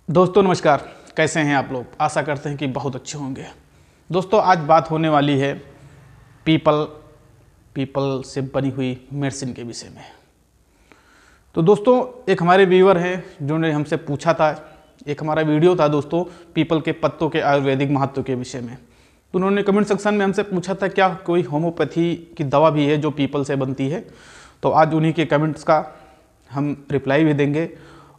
दोस्तों नमस्कार, कैसे हैं आप लोग। आशा करते हैं कि बहुत अच्छे होंगे। दोस्तों आज बात होने वाली है पीपल से बनी हुई मेडिसिन के विषय में। तो दोस्तों एक हमारे व्यूअर हैं जिन्होंने हमसे पूछा था, एक हमारा वीडियो था दोस्तों पीपल के पत्तों के आयुर्वेदिक महत्व के विषय में। तो उन्होंने कमेंट सेक्शन में हमसे पूछा था क्या कोई होम्योपैथी की दवा भी है जो पीपल से बनती है। तो आज उन्हीं के कमेंट्स का हम रिप्लाई भी देंगे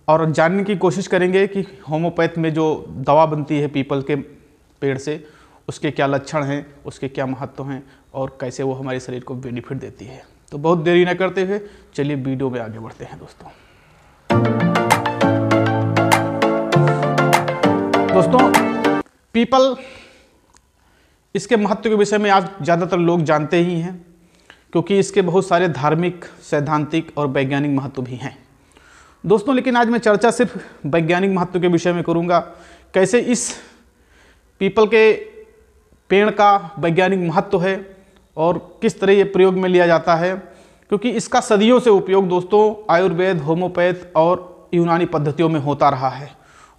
और जानने की कोशिश करेंगे कि होम्योपैथ में जो दवा बनती है पीपल के पेड़ से, उसके क्या लक्षण हैं, उसके क्या महत्व हैं और कैसे वो हमारे शरीर को बेनिफिट देती है। तो बहुत देरी न करते हुए चलिए वीडियो में आगे बढ़ते हैं दोस्तों। पीपल, इसके महत्व के विषय में आज ज़्यादातर लोग जानते ही हैं क्योंकि इसके बहुत सारे धार्मिक, सैद्धांतिक और वैज्ञानिक महत्व भी हैं दोस्तों। लेकिन आज मैं चर्चा सिर्फ वैज्ञानिक महत्व के विषय में करूंगा, कैसे इस पीपल के पेड़ का वैज्ञानिक महत्व है और किस तरह ये प्रयोग में लिया जाता है, क्योंकि इसका सदियों से उपयोग दोस्तों आयुर्वेद, होम्योपैथ और यूनानी पद्धतियों में होता रहा है।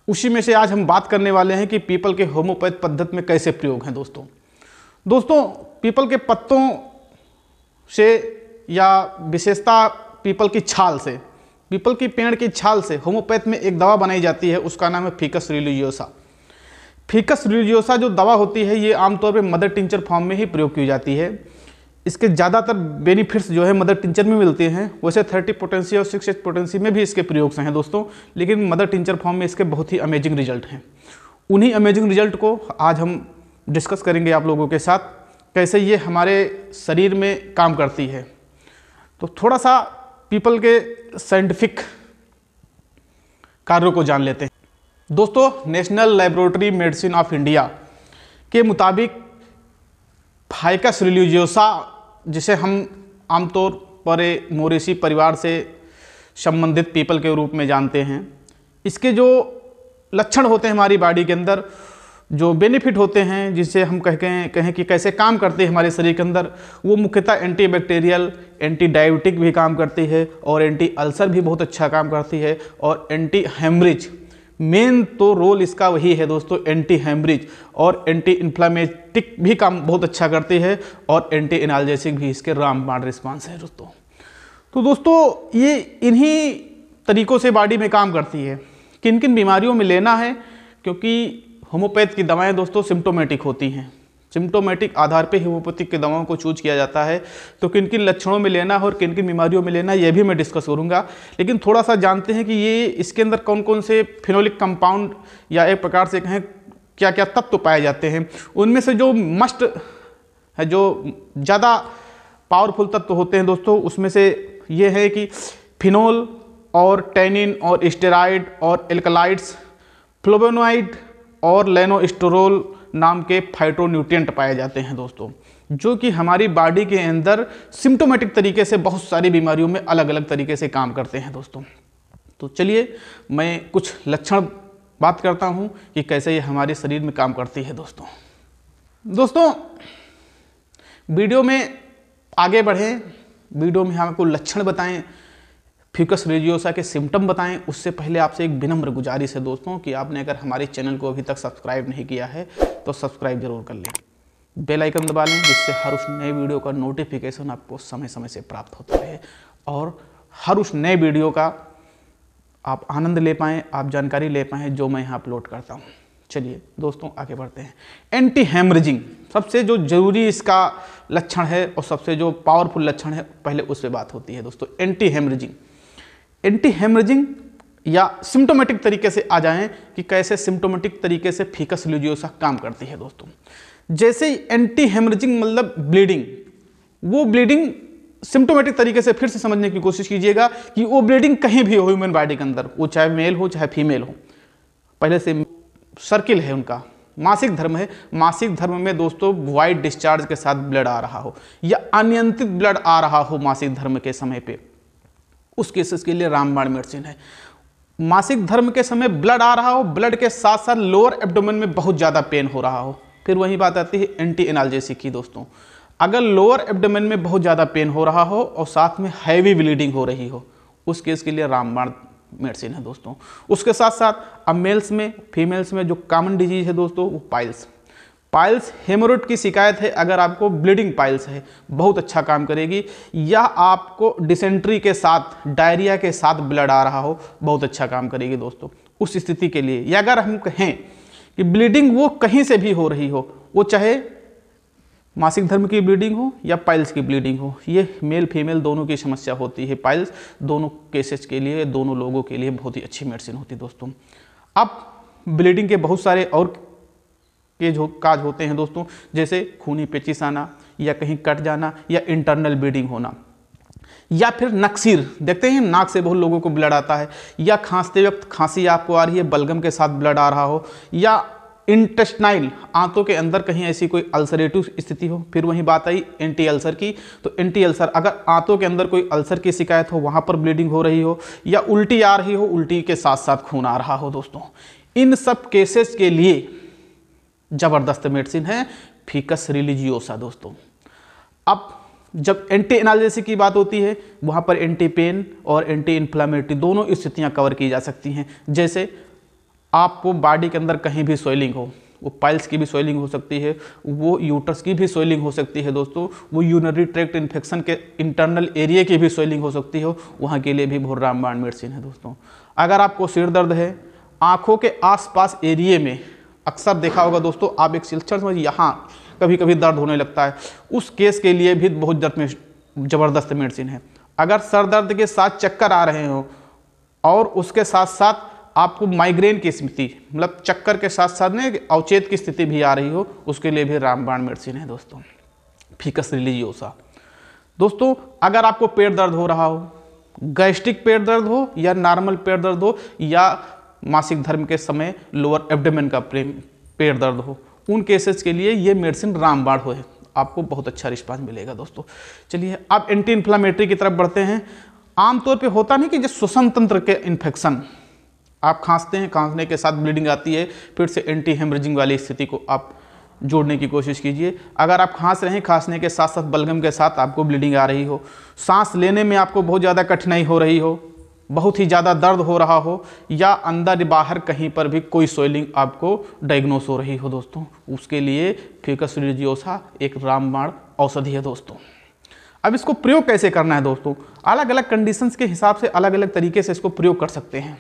उसी में से आज हम बात करने वाले हैं कि पीपल के होम्योपैथ पद्धति में कैसे प्रयोग हैं दोस्तों पीपल के पत्तों से या विशेषता पीपल की छाल से, पीपल की पेड़ की छाल से होम्योपैथ में एक दवा बनाई जाती है, उसका नाम है फिकस रिलीजियोसा। फिकस रिलीजियोसा जो दवा होती है ये आमतौर पे मदर टिंचर फॉर्म में ही प्रयोग की जाती है। इसके ज़्यादातर बेनिफिट्स जो है मदर टिंचर में मिलते हैं। वैसे 30 पोटेंसी और 6 पोटेंसी में भी इसके प्रयोग हैं दोस्तों, लेकिन मदर टिंचर फॉर्म में इसके बहुत ही अमेजिंग रिजल्ट हैं। उन्हीं अमेजिंग रिजल्ट को आज हम डिस्कस करेंगे आप लोगों के साथ, कैसे ये हमारे शरीर में काम करती है। तो थोड़ा सा पीपल के साइंटिफिक कार्यों को जान लेते हैं दोस्तों। National laboratory medicine of India के मुताबिक फाइकस रिलीजियोसा, जिसे हम आमतौर पर मोरेसी परिवार से संबंधित पीपल के रूप में जानते हैं, इसके जो लक्षण होते हैं हमारी बॉडी के अंदर, जो बेनिफिट होते हैं, जिसे हम कहें कि कैसे काम करते हैं हमारे शरीर के अंदर, वो मुख्यतः एंटी बैक्टीरियल, एंटी डायबिटिक भी काम करती है और एंटी अल्सर भी बहुत अच्छा काम करती है और एंटी हेमरेज, मेन तो रोल इसका वही है दोस्तों, एंटी हेमरेज और एंटी इन्फ्लामेटिक भी काम बहुत अच्छा करती है और एंटी एनाल्जेसिक भी इसके रामबाण रिस्पांस है दोस्तों। तो दोस्तों ये इन्हीं तरीकों से बॉडी में काम करती है। किन किन बीमारियों में लेना है, क्योंकि होम्योपैथ की दवाएं दोस्तों सिम्टोमेटिक होती हैं, सिम्टोमेटिक आधार पे होम्योपैथिक की दवाओं को चूज किया जाता है। तो किन किन लक्षणों में लेना और किन किन बीमारियों में लेना ये भी मैं डिस्कस करूंगा। लेकिन थोड़ा सा जानते हैं कि ये इसके अंदर कौन कौन से फिनोलिक कंपाउंड या एक प्रकार से कहें क्या क्या तत्व पाए जाते हैं। उनमें से जो मस्ट है, जो ज़्यादा पावरफुल तत्व होते हैं दोस्तों, उसमें से ये है कि फिनोल और टैनिन और स्टेरॉइड और एल्कलाइड्स, फ्लोवेनोइड और लेनोस्टेरोल नाम के फाइटोन्यूट्रिएंट पाए जाते हैं दोस्तों, जो कि हमारी बॉडी के अंदर सिम्टोमेटिक तरीके से बहुत सारी बीमारियों में अलग अलग तरीके से काम करते हैं दोस्तों। तो चलिए मैं कुछ लक्षण बात करता हूं कि कैसे ये हमारे शरीर में काम करती है दोस्तों वीडियो में आगे बढ़ें, वीडियो में हम आपको लक्षण बताएं, फिकस रिलीजियोसा के सिम्टम बताएं, उससे पहले आपसे एक विनम्र गुजारिश है दोस्तों कि आपने अगर हमारे चैनल को अभी तक सब्सक्राइब नहीं किया है तो सब्सक्राइब जरूर कर लें, बेल आइकन दबा लें, जिससे हर उस नए वीडियो का नोटिफिकेशन आपको समय समय से प्राप्त होता रहे और हर उस नए वीडियो का आप आनंद ले पाएँ, आप जानकारी ले पाएँ जो मैं यहाँ अपलोड करता हूँ। चलिए दोस्तों आगे बढ़ते हैं। एंटी हेमरेजिंग सबसे जो जरूरी इसका लक्षण है और सबसे जो पावरफुल लक्षण है, पहले उस पर बात होती है दोस्तों। एंटी हेमरेजिंग या सिम्टोमेटिक तरीके से आ जाएं कि कैसे सिम्टोमेटिक तरीके से फिकस रिलीजियोसा काम करती है दोस्तों। जैसे एंटी हेमरेजिंग मतलब ब्लीडिंग, वो ब्लीडिंग सिम्टोमेटिक तरीके से फिर से समझने की कोशिश कीजिएगा कि वो ब्लीडिंग कहीं भी हो ह्यूमन बॉडी के अंदर, वो चाहे मेल हो चाहे फीमेल हो, पहले से सर्किल है उनका, मासिक धर्म है, मासिक धर्म में दोस्तों वाइट डिस्चार्ज के साथ ब्लड आ रहा हो या अनियंत्रित ब्लड आ रहा हो मासिक धर्म के समय पे, उस केसेस के लिए रामबाण मेडिसिन है। मासिक धर्म के समय ब्लड आ रहा हो, ब्लड के साथ साथ लोअर एब्डोमेन में बहुत ज़्यादा पेन हो रहा हो, फिर वही बात आती है एंटी एनाल्जेसिक की दोस्तों। अगर लोअर एब्डोमेन में बहुत ज़्यादा पेन हो रहा हो और साथ में हैवी ब्लीडिंग हो रही हो, उस केस के लिए रामबाण मेडिसिन है दोस्तों। उसके साथ साथ अब मेल्स में फीमेल्स में जो कॉमन डिजीज है दोस्तों वो पाइल्स हेमोरेड की शिकायत है, अगर आपको ब्लीडिंग पाइल्स है बहुत अच्छा काम करेगी, या आपको डिसेंट्री के साथ डायरिया के साथ ब्लड आ रहा हो बहुत अच्छा काम करेगी दोस्तों उस स्थिति के लिए। या अगर हम कहें कि ब्लीडिंग वो कहीं से भी हो रही हो, वो चाहे मासिक धर्म की ब्लीडिंग हो या पाइल्स की ब्लीडिंग हो, ये मेल फीमेल दोनों की समस्या होती है। पाइल्स दोनों केसेस के लिए दोनों लोगों के लिए बहुत ही अच्छी मेडिसिन होती है दोस्तों। अब ब्लीडिंग के बहुत सारे और के जो काज होते हैं दोस्तों, जैसे खूनी पेचिश आना या कहीं कट जाना या इंटरनल ब्लीडिंग होना, या फिर नक्सीर, देखते हैं नाक से बहुत लोगों को ब्लड आता है, या खांसते वक्त खांसी आपको आ रही है बलगम के साथ ब्लड आ रहा हो, या इंटेस्टाइनल आंतों के अंदर कहीं ऐसी कोई अल्सरेटिव स्थिति हो। फिर वही बात आई एंटी अल्सर की, तो एंटी अल्सर अगर आंतों के अंदर कोई अल्सर की शिकायत हो, वहाँ पर ब्लीडिंग हो रही हो, या उल्टी आ रही हो, उल्टी के साथ साथ खून आ रहा हो दोस्तों, इन सब केसेस के लिए जबरदस्त मेडिसिन है फिकस रिलीजियोसा दोस्तों। अब जब एंटी एनाल्जेसिक की बात होती है, वहाँ पर एंटी पेन और एंटी इन्फ्लामेटरी दोनों स्थितियाँ कवर की जा सकती हैं। जैसे आपको बॉडी के अंदर कहीं भी स्वेलिंग हो, वो पाइल्स की भी स्वेलिंग हो सकती है, वो यूटरस की भी स्वेलिंग हो सकती है दोस्तों, वो यूरिनरी ट्रैक्ट इन्फेक्शन के इंटरनल एरिया की भी स्वेलिंग हो सकती हो, वहाँ के लिए भी बहुत रामबाण मेडिसिन है दोस्तों। अगर आपको सिर दर्द है, आँखों के आसपास एरिए में अक्सर देखा होगा दोस्तों, आप एक सिलचर में यहाँ कभी कभी दर्द होने लगता है, उस केस के लिए भी बहुत ज़बरदस्त मेडिसिन है। अगर सर दर्द के साथ चक्कर आ रहे हो और उसके साथ साथ आपको माइग्रेन की स्थिति, मतलब चक्कर के साथ साथ में अवचेत की स्थिति भी आ रही हो, उसके लिए भी रामबाण मेडिसिन है दोस्तों फिकस रिलीजियोसा। दोस्तों अगर आपको पेट दर्द हो रहा हो, गैस्ट्रिक पेट दर्द हो या नॉर्मल पेट दर्द हो, या मासिक धर्म के समय लोअर एब्डोमेन का पेट दर्द हो, उन केसेस के लिए ये मेडिसिन रामबाण हो है, आपको बहुत अच्छा रिस्पांस मिलेगा दोस्तों। चलिए अब एंटी इन्फ्लामेटरी की तरफ बढ़ते हैं। आमतौर पे होता नहीं कि जो श्वसन तंत्र के इन्फेक्शन, आप खांसते हैं, खांसने के साथ ब्लीडिंग आती है, फिर से एंटी हेमरेजिंग वाली स्थिति को आप जोड़ने की कोशिश कीजिए। अगर आप खांस रहे हैं, खांसने के साथ साथ बलगम के साथ आपको ब्लीडिंग आ रही हो, सांस लेने में आपको बहुत ज़्यादा कठिनाई हो रही हो, बहुत ही ज़्यादा दर्द हो रहा हो, या अंदर बाहर कहीं पर भी कोई स्वेलिंग आपको डायग्नोस हो रही हो दोस्तों, उसके लिए फिकस रिलीजियोसा एक रामबाण औषधि है दोस्तों। अब इसको प्रयोग कैसे करना है दोस्तों, अलग अलग कंडीशंस के हिसाब से अलग अलग तरीके से इसको प्रयोग कर सकते हैं।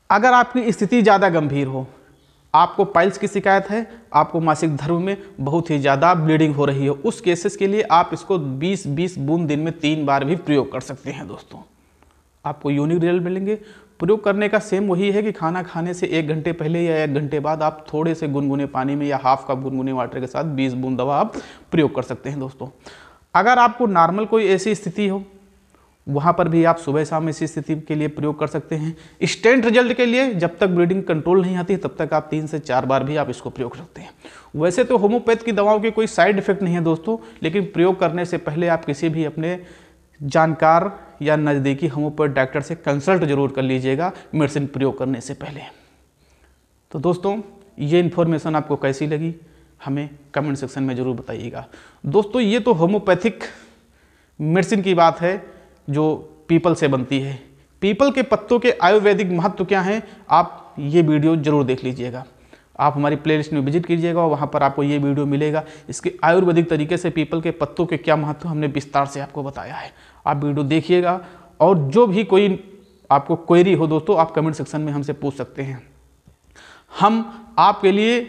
अगर आपकी स्थिति ज़्यादा गंभीर हो, आपको पाइल्स की शिकायत है, आपको मासिक धर्म में बहुत ही ज़्यादा ब्लीडिंग हो रही हो, उस केसेस के लिए आप इसको 20-20 बूंद दिन में 3 बार भी प्रयोग कर सकते हैं दोस्तों। आपको यूनिक रिजल्ट मिलेंगे। प्रयोग करने का सेम वही है कि खाना खाने से 1 घंटे पहले या 1 घंटे बाद आप थोड़े से गुनगुने पानी में या हाफ कप गुनगुने वाटर के साथ 20 बूंद दवा आप प्रयोग कर सकते हैं दोस्तों। अगर आपको नॉर्मल कोई ऐसी स्थिति हो, वहाँ पर भी आप सुबह शाम इसी स्थिति के लिए प्रयोग कर सकते हैं। स्टेंट रिजल्ट के लिए जब तक ब्लीडिंग कंट्रोल नहीं आती तब तक आप 3 से 4 बार भी आप इसको प्रयोग कर सकते हैं। वैसे तो होम्योपैथ की दवाओं के कोई साइड इफेक्ट नहीं है दोस्तों, लेकिन प्रयोग करने से पहले आप किसी भी अपने जानकार या नज़दीकी होम्योपैथ डॉक्टर से कंसल्ट जरूर कर लीजिएगा मेडिसिन प्रयोग करने से पहले। तो दोस्तों ये इन्फॉर्मेशन आपको कैसी लगी हमें कमेंट सेक्शन में ज़रूर बताइएगा। दोस्तों ये तो होम्योपैथिक मेडिसिन की बात है जो पीपल से बनती है। पीपल के पत्तों के आयुर्वेदिक महत्व क्या हैं, आप ये वीडियो जरूर देख लीजिएगा। आप हमारी प्लेलिस्ट में विजिट कीजिएगा और वहाँ पर आपको ये वीडियो मिलेगा। इसके आयुर्वेदिक तरीके से पीपल के पत्तों के क्या महत्व हमने विस्तार से आपको बताया है। आप वीडियो देखिएगा और जो भी कोई आपको क्वेरी हो दोस्तों, आप कमेंट सेक्शन में हमसे पूछ सकते हैं। हम आपके लिए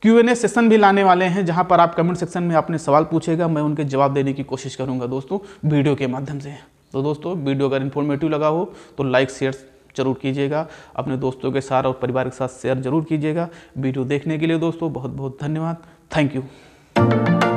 Q&A सेशन भी लाने वाले हैं, जहाँ पर आप कमेंट सेक्शन में अपने सवाल पूछेगा, मैं उनके जवाब देने की कोशिश करूँगा दोस्तों वीडियो के माध्यम से। तो दोस्तों वीडियो अगर इन्फॉर्मेटिव लगा हो तो लाइक शेयर जरूर कीजिएगा, अपने दोस्तों के साथ और परिवार के साथ शेयर जरूर कीजिएगा। वीडियो देखने के लिए दोस्तों बहुत बहुत धन्यवाद। Thank you.